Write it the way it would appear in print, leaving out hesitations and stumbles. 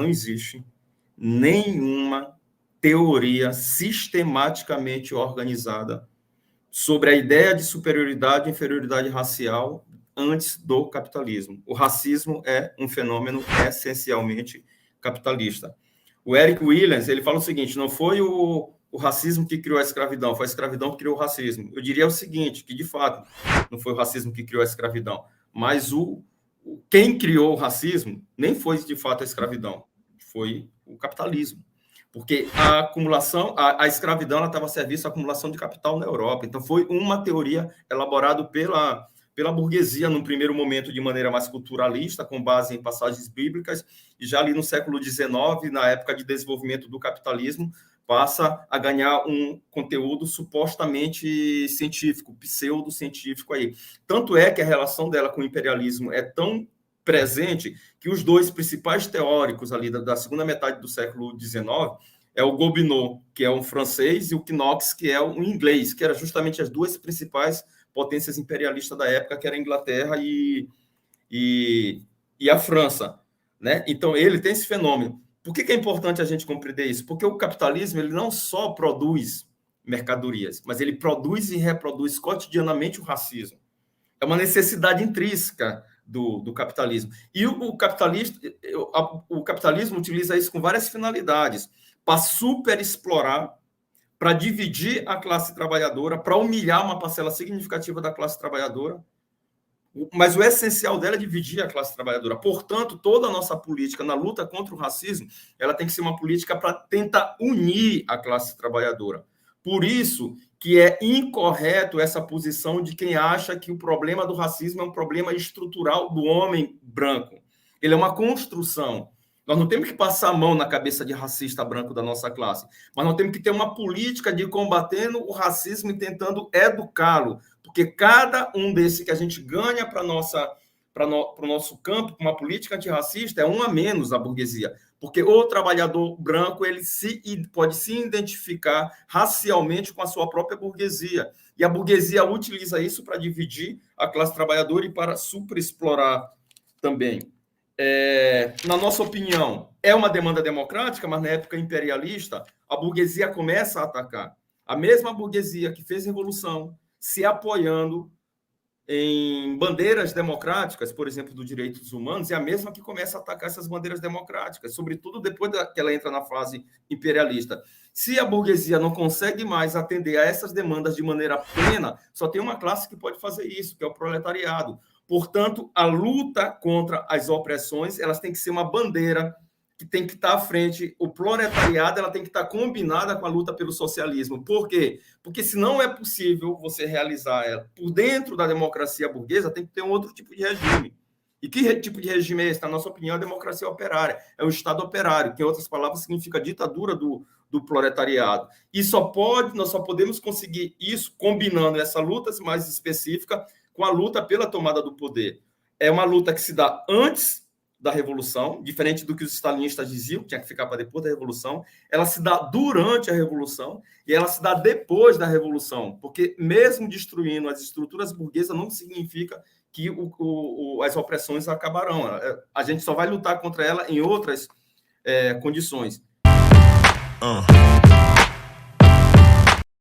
existe nenhuma teoria sistematicamente organizada sobre a ideia de superioridade e inferioridade racial antes do capitalismo. O racismo é um fenômeno essencialmente capitalista. O Eric Williams, ele fala o seguinte, não foi o racismo que criou a escravidão, foi a escravidão que criou o racismo. Eu diria o seguinte, que de fato não foi o racismo que criou a escravidão, mas quem criou o racismo nem foi de fato a escravidão, foi o capitalismo. Porque a acumulação, a escravidão, ela estava a serviço da acumulação de capital na Europa. Então, foi uma teoria elaborada pela burguesia, num primeiro momento, de maneira mais culturalista, com base em passagens bíblicas, e já ali no século XIX, na época de desenvolvimento do capitalismo, passa a ganhar um conteúdo supostamente científico, pseudocientífico aí. Tanto é que a relação dela com o imperialismo é tão presente que os dois principais teóricos ali da segunda metade do século XIX é o Gobineau, que é um francês, e o Knox, que é um inglês, que eram justamente as duas principais potências imperialistas da época, que era a Inglaterra e a França, né? Então, ele tem esse fenômeno. Por que é importante a gente compreender isso? Porque o capitalismo, ele não só produz mercadorias, mas ele produz e reproduz cotidianamente o racismo. É uma necessidade intrínseca do capitalismo. E o capitalismo utiliza isso com várias finalidades, para superexplorar, para dividir a classe trabalhadora, para humilhar uma parcela significativa da classe trabalhadora, mas o essencial dela é dividir a classe trabalhadora. Portanto, toda a nossa política na luta contra o racismo, ela tem que ser uma política para tentar unir a classe trabalhadora. Por isso que é incorreto essa posição de quem acha que o problema do racismo é um problema estrutural do homem branco. Ele é uma construção. Nós não temos que passar a mão na cabeça de racista branco da nossa classe, mas nós temos que ter uma política de combatendo o racismo e tentando educá-lo, porque cada um desses que a gente ganha para o nosso campo, uma política antirracista, é um a menos da burguesia, porque o trabalhador branco ele pode se identificar racialmente com a sua própria burguesia, e a burguesia utiliza isso para dividir a classe trabalhadora e para superexplorar também. Na nossa opinião, é uma demanda democrática, mas na época imperialista, a burguesia começa a atacar. A mesma burguesia que fez revolução, se apoiando em bandeiras democráticas, por exemplo, dos direitos humanos, é a mesma que começa a atacar essas bandeiras democráticas, sobretudo depois que ela entra na fase imperialista. Se a burguesia não consegue mais atender a essas demandas de maneira plena, só tem uma classe que pode fazer isso, que é o proletariado. Portanto, a luta contra as opressões, elas têm que ser uma bandeira que tem que estar à frente. O proletariado, ela tem que estar combinada com a luta pelo socialismo. Por quê? Porque se não é possível você realizar ela por dentro da democracia burguesa, tem que ter um outro tipo de regime. E que tipo de regime é esse? Na nossa opinião, a democracia operária. É o Estado operário, que, em outras palavras, significa ditadura do proletariado. E nós só podemos conseguir isso combinando essa luta mais específica com a luta pela tomada do poder. É uma luta que se dá antes da Revolução, diferente do que os stalinistas diziam, que tinha que ficar para depois da Revolução. Ela se dá durante a Revolução e ela se dá depois da Revolução, porque mesmo destruindo as estruturas burguesas não significa que as opressões acabarão. A gente só vai lutar contra ela em outras condições.